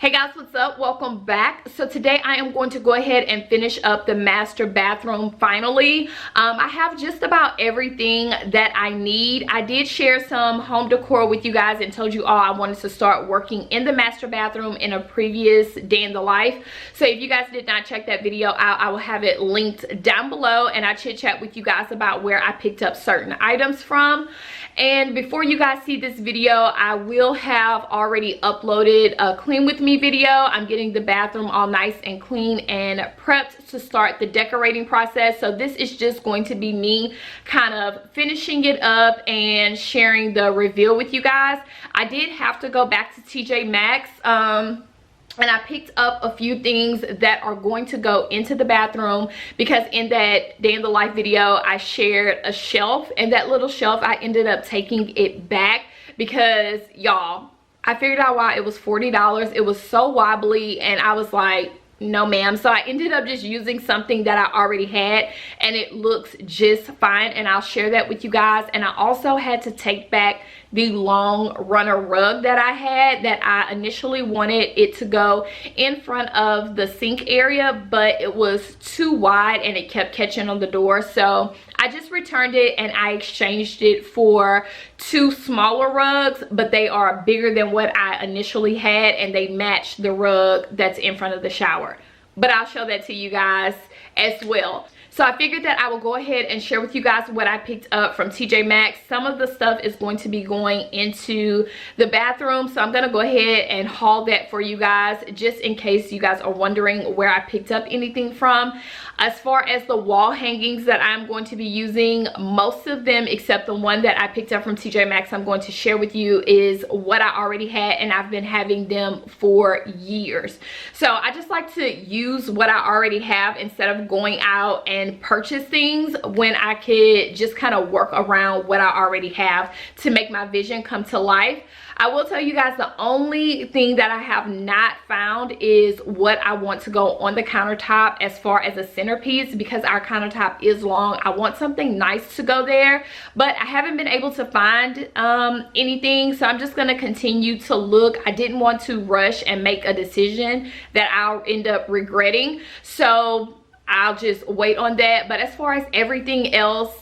Hey guys, what's up? Welcome back. So today I am going to go ahead and finish up the master bathroom finally. I have just about everything that I need. I did share some home decor with you guys and told you all I wanted to start working in the master bathroom in a previous day in the life. So if you guys did not check that video out, I will have it linked down below, and I chit chat with you guys about where I picked up certain items from. And before you guys see this video, I will have already uploaded a clean with me video. I'm getting the bathroom all nice and clean and prepped to start the decorating process. So this is just going to be me kind of finishing it up and sharing the reveal with you guys. I did have to go back to TJ Maxx and I picked up a few things that are going to go into the bathroom, because in that day in the life video I shared a shelf, and that little shelf I ended up taking it back because y'all, I figured out why it was $40. It was so wobbly and I was like, no ma'am. So I ended up just using something that I already had, and it looks just fine, and I'll share that with you guys. And I also had to take back the long runner rug that I had, that I initially wanted it to go in front of the sink area, but it was too wide and it kept catching on the door. So I just returned it and I exchanged it for two smaller rugs, but they are bigger than what I initially had, and they match the rug that's in front of the shower. But I'll show that to you guys as well. So I figured that I will go ahead and share with you guys what I picked up from TJ Maxx. Some of the stuff is going to be going into the bathroom, so I'm going to go ahead and haul that for you guys, just in case you guys are wondering where I picked up anything from. As far as the wall hangings that I'm going to be using, most of them except the one that I picked up from TJ Maxx I'm going to share with you is what I already had, and I've been having them for years. So I just like to use what I already have instead of going out and purchase things when I could just kind of work around what I already have to make my vision come to life. I will tell you guys, the only thing that I have not found is what I want to go on the countertop as far as a centerpiece, because our countertop is long. I want something nice to go there, but I haven't been able to find anything, so I'm just going to continue to look. I didn't want to rush and make a decision that I'll end up regretting, so I'll just wait on that. But as far as everything else,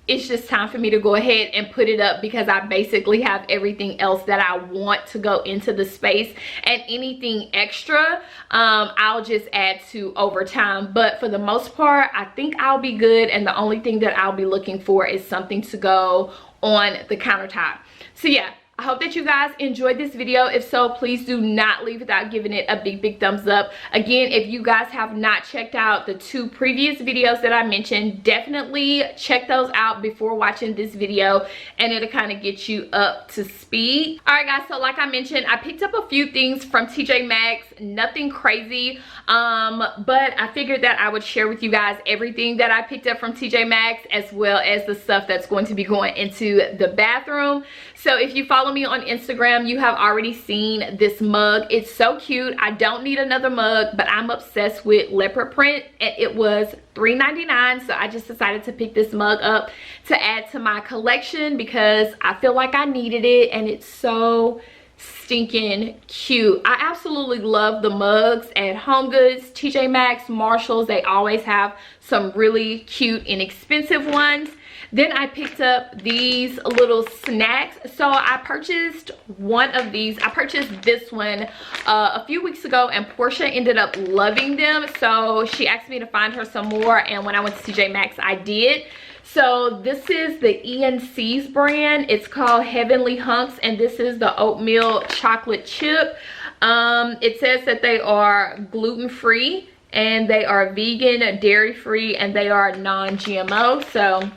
it's just time for me to go ahead and put it up, because I basically have everything else that I want to go into the space, and anything extra I'll just add to over time. But for the most part, I think I'll be good, and the only thing that I'll be looking for is something to go on the countertop. So yeah, I hope that you guys enjoyed this video. If so, please do not leave without giving it a big thumbs up. Again, if you guys have not checked out the two previous videos that I mentioned, definitely check those out before watching this video, and it'll kind of get you up to speed. All right guys, so like I mentioned, I picked up a few things from TJ Maxx, nothing crazy, but I figured that I would share with you guys everything that I picked up from TJ Maxx, as well as the stuff that's going to be going into the bathroom. So if you follow me on Instagram, you have already seen this mug. It's so cute. I don't need another mug, but I'm obsessed with leopard print, and it was $3.99, so I just decided to pick this mug up to add to my collection because I feel like I needed it, and it's so stinking cute. I absolutely love the mugs at HomeGoods, TJ Maxx, Marshalls. They always have some really cute inexpensive ones. Then I picked up these little snacks. So I purchased one of these. I purchased this one a few weeks ago, and Portia ended up loving them. So she asked me to find her some more, and when I went to TJ Maxx, I did. So this is the ENC's brand. It's called Heavenly Hunks, and this is the oatmeal chocolate chip. It says that they are gluten-free, and they are vegan, dairy-free, and they are non-GMO. So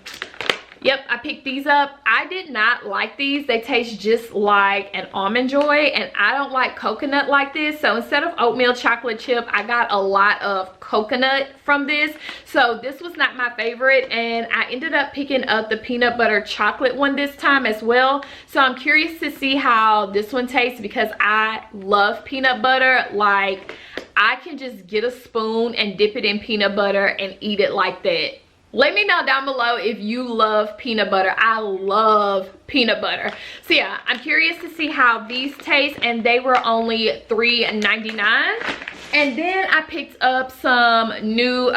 yep, I picked these up. I did not like these. They taste just like an Almond Joy, and I don't like coconut like this. So instead of oatmeal chocolate chip, I got a lot of coconut from this. So this was not my favorite, and I ended up picking up the peanut butter chocolate one this time as well. So I'm curious to see how this one tastes, because I love peanut butter. Like, I can just get a spoon and dip it in peanut butter and eat it like that. Let me know down below if you love peanut butter. I love peanut butter. So yeah, I'm curious to see how these taste, and they were only $3.99. And then I picked up some new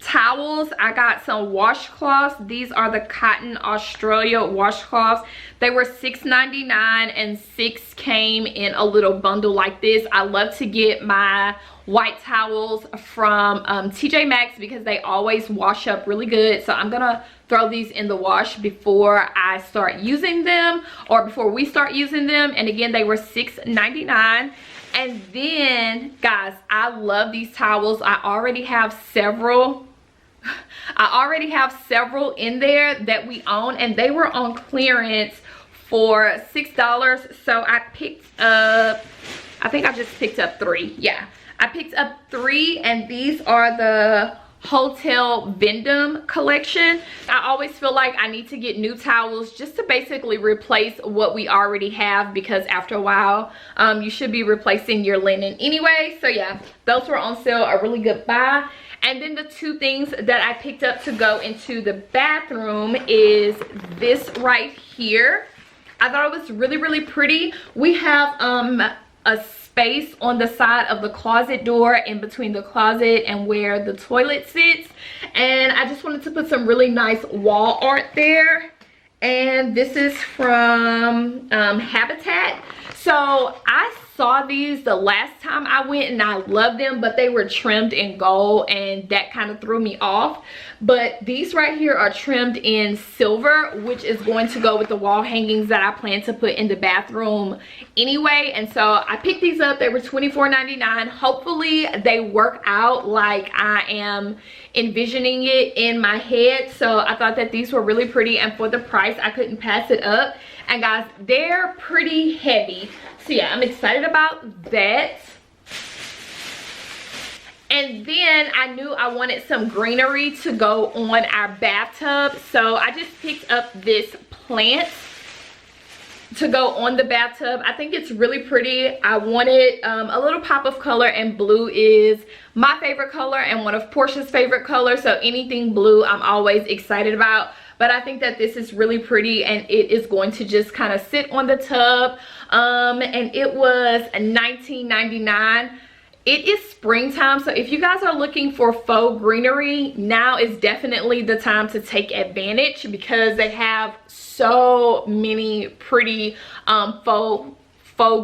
towels. I got some washcloths. These are the Cotton Australia washcloths. They were $6.99 and 6 came in a little bundle like this. I love to get my white towels from TJ Maxx because they always wash up really good. So I'm gonna throw these in the wash before I start using them, or before we start using them. And again, they were $6.99. And then guys, I love these towels. I already have several in there that we own, and they were on clearance for $6. So I picked up, I think I just picked up 3. Yeah, I picked up 3, and these are the Hotel Vendom collection. I always feel like I need to get new towels just to basically replace what we already have, because after a while you should be replacing your linen anyway. So yeah, those were on sale, a really good buy. And then the 2 things that I picked up to go into the bathroom is this right here. I thought it was really, really pretty. We have a space on the side of the closet door, in between the closet and where the toilet sits, and I just wanted to put some really nice wall art there. And this is from Habitat. So I saw these the last time I went and I loved them, but they were trimmed in gold, and that kind of threw me off. But these right here are trimmed in silver, which is going to go with the wall hangings that I plan to put in the bathroom anyway. And so I picked these up. They were $24.99. Hopefully they work out like I am envisioning it in my head. So I thought that these were really pretty, and for the price I couldn't pass it up. And guys, they're pretty heavy. So yeah, I'm excited about that. And then I knew I wanted some greenery to go on our bathtub, so I just picked up this plant to go on the bathtub. I think it's really pretty. I wanted a little pop of color, and blue is my favorite color and one of Portia's favorite colors, so anything blue I'm always excited about. But I think that this is really pretty, and it is going to just kind of sit on the tub. And it was $19.99. It is springtime, so if you guys are looking for faux greenery, now is definitely the time to take advantage, because they have so many pretty faux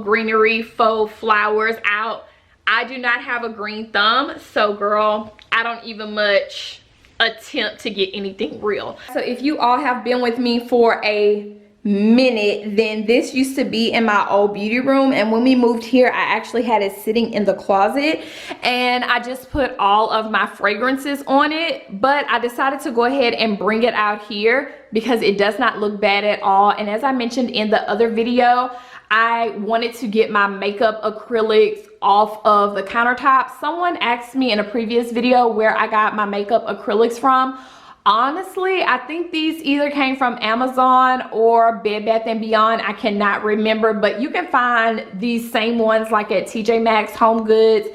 greenery, faux flowers out. I do not have a green thumb, so girl, I don't even much attempt to get anything real. So if you all have been with me for a minute, then this used to be in my old beauty room, and when we moved here I actually had it sitting in the closet, and I just put all of my fragrances on it. But I decided to go ahead and bring it out here because it does not look bad at all. And as I mentioned in the other video, I wanted to get my makeup acrylics off of the countertop. Someone asked me in a previous video where I got my makeup acrylics from. Honestly, I think these either came from Amazon or Bed Bath & Beyond. I cannot remember, but you can find these same ones like at TJ Maxx, Home Goods,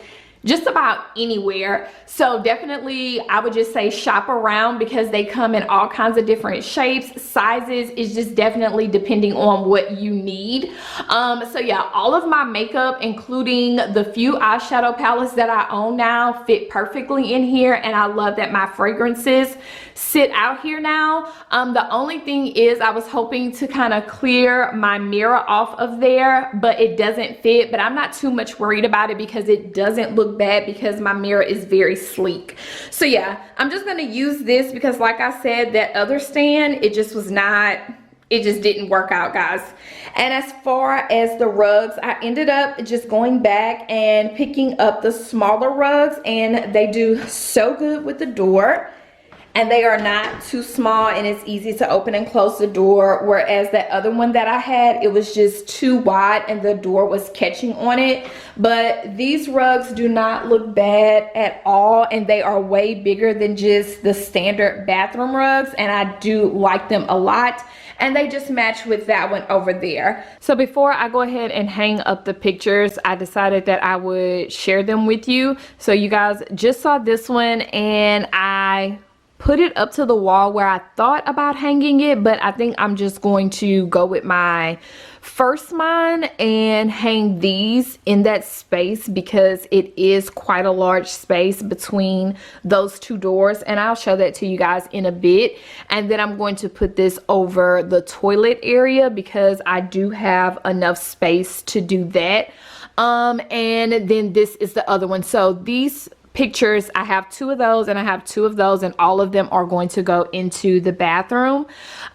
just about anywhere. So definitely I would just say shop around, because they come in all kinds of different shapes, sizes. It's just definitely depending on what you need. So yeah, all of my makeup, including the few eyeshadow palettes that I own now, fit perfectly in here, and I love that my fragrances sit out here now. The only thing is I was hoping to kind of clear my mirror off of there, but it doesn't fit. But I'm not too much worried about it because it doesn't look bad, because my mirror is very sleek. So yeah, I'm just gonna use this because like I said, that other stand, it just was not, it just didn't work out, guys. And as far as the rugs, I ended up just going back and picking up the smaller rugs, and they do so good with the door. And they are not too small, and it's easy to open and close the door, whereas that other one that I had, it was just too wide and the door was catching on it. But these rugs do not look bad at all, and they are way bigger than just the standard bathroom rugs, and I do like them a lot. And they just match with that one over there. So before I go ahead and hang up the pictures, I decided that I would share them with you. So you guys just saw this one, and I put it up to the wall where I thought about hanging it, but I think I'm just going to go with my first mine and hang these in that space because it is quite a large space between those two doors, and I'll show that to you guys in a bit. And then I'm going to put this over the toilet area because I do have enough space to do that. And then this is the other one. So these pictures, I have 2 of those and I have 2 of those, and all of them are going to go into the bathroom.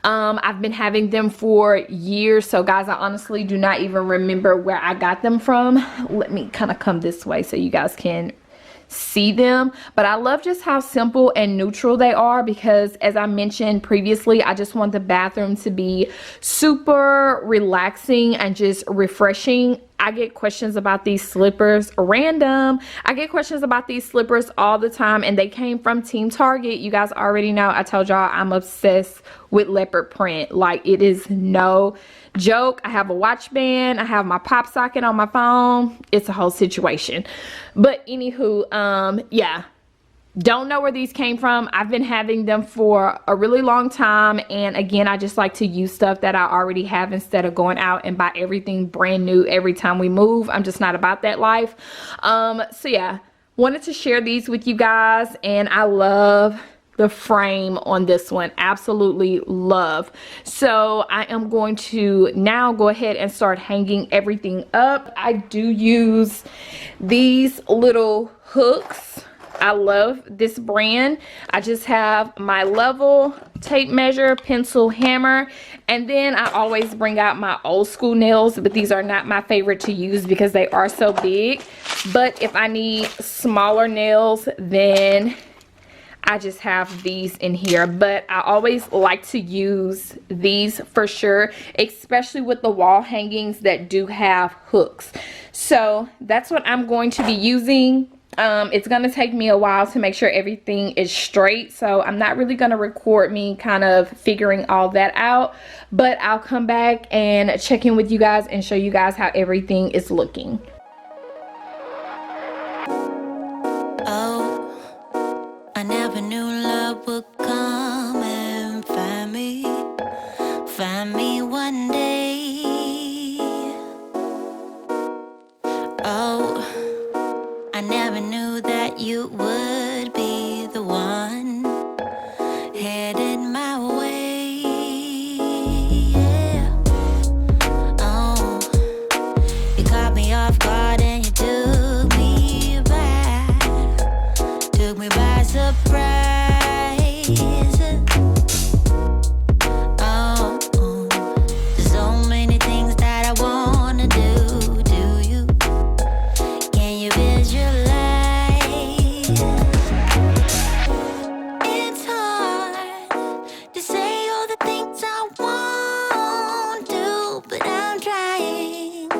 I've been having them for years, so guys, I honestly do not even remember where I got them from. Let me kind of come this way so you guys can see them. But I love just how simple and neutral they are because, as I mentioned previously, I just want the bathroom to be super relaxing and just refreshing. I get questions about these slippers, random. I get questions about these slippers all the time, and they came from Team Target. You guys already know, I told y'all I'm obsessed with leopard print. Like, it is no joke. I have a watch band, I have my pop socket on my phone. It's a whole situation. But anywho, yeah, don't know where these came from. I've been having them for a really long time, and again, I just like to use stuff that I already have instead of going out and buy everything brand new every time we move. I'm just not about that life. So yeah, wanted to share these with you guys, and I love the frame on this one. Absolutely love. So I am going to now go ahead and start hanging everything up. I do use these little hooks. I love this brand. I just have my level, tape measure, pencil, hammer, and then I always bring out my old school nails, but these are not my favorite to use because they are so big. But if I need smaller nails, then I just have these in here. But I always like to use these for sure, especially with the wall hangings that do have hooks. So that's what I'm going to be using. It's gonna take me a while to make sure everything is straight, so I'm not really gonna record me kind of figuring all that out, but I'll come back and check in with you guys and show you guys how everything is looking. Oh, I never knew love would come and find me one day. Oh, I never knew that you would be the one headed my way. Yeah. Oh, you caught me off guard and you took me by surprise. Oh, there's so many things that I wanna do. Do you? Can you visualize? It's hard to say all the things I want to, but I'm trying.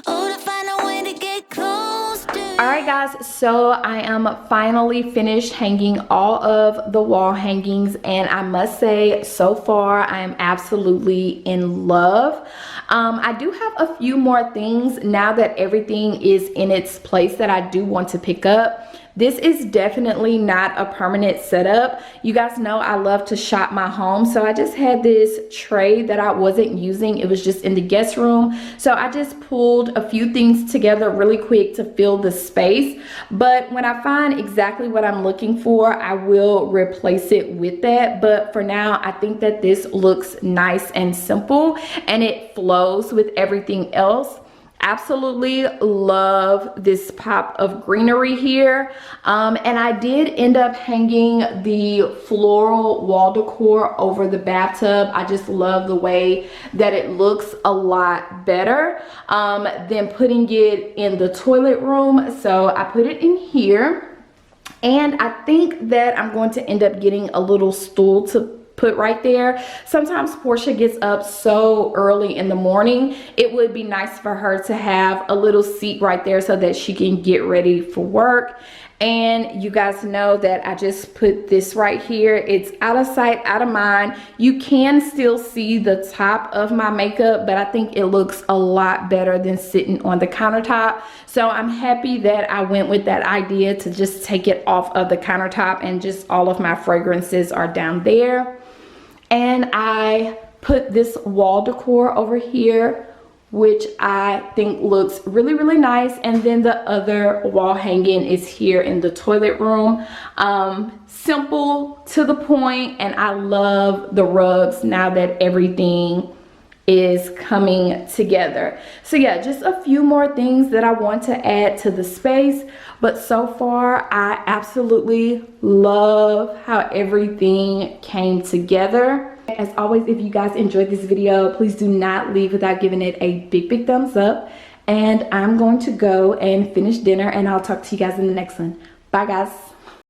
Oh, to find a way to get close to. Alright guys, so I am finally finished hanging all of the wall hangings, and I must say, so far I am absolutely in love. I do have a few more things now that everything is in its place that I do want to pick up. This is definitely not a permanent setup. You guys know I love to shop my home, so I just had this tray that I wasn't using. It was just in the guest room, so I just pulled a few things together really quick to fill the space. But when I find exactly what I'm looking for, I will replace it with that. But for now, I think that this looks nice and simple, and it flows with everything else. Absolutely love this pop of greenery here, and I did end up hanging the floral wall decor over the bathtub. I just love the way that it looks a lot better than putting it in the toilet room, so I put it in here. And I think that I'm going to end up getting a little stool to put right there. Sometimes Portia gets up so early in the morning. It would be nice for her to have a little seat right there so that she can get ready for work. And you guys know that I just put this right here. It's out of sight, out of mind. You can still see the top of my makeup, but I think it looks a lot better than sitting on the countertop. So I'm happy that I went with that idea to just take it off of the countertop, and just all of my fragrances are down there. And I put this wall decor over here, which I think looks really, really nice. And then the other wall hanging is here in the toilet room. Simple, to the point, and I love the rugs now that everything is coming together. So yeah, just a few more things that I want to add to the space, but so far I absolutely love how everything came together. As always, if you guys enjoyed this video, please do not leave without giving it a big thumbs up. And I'm going to go and finish dinner, and I'll talk to you guys in the next one. Bye guys.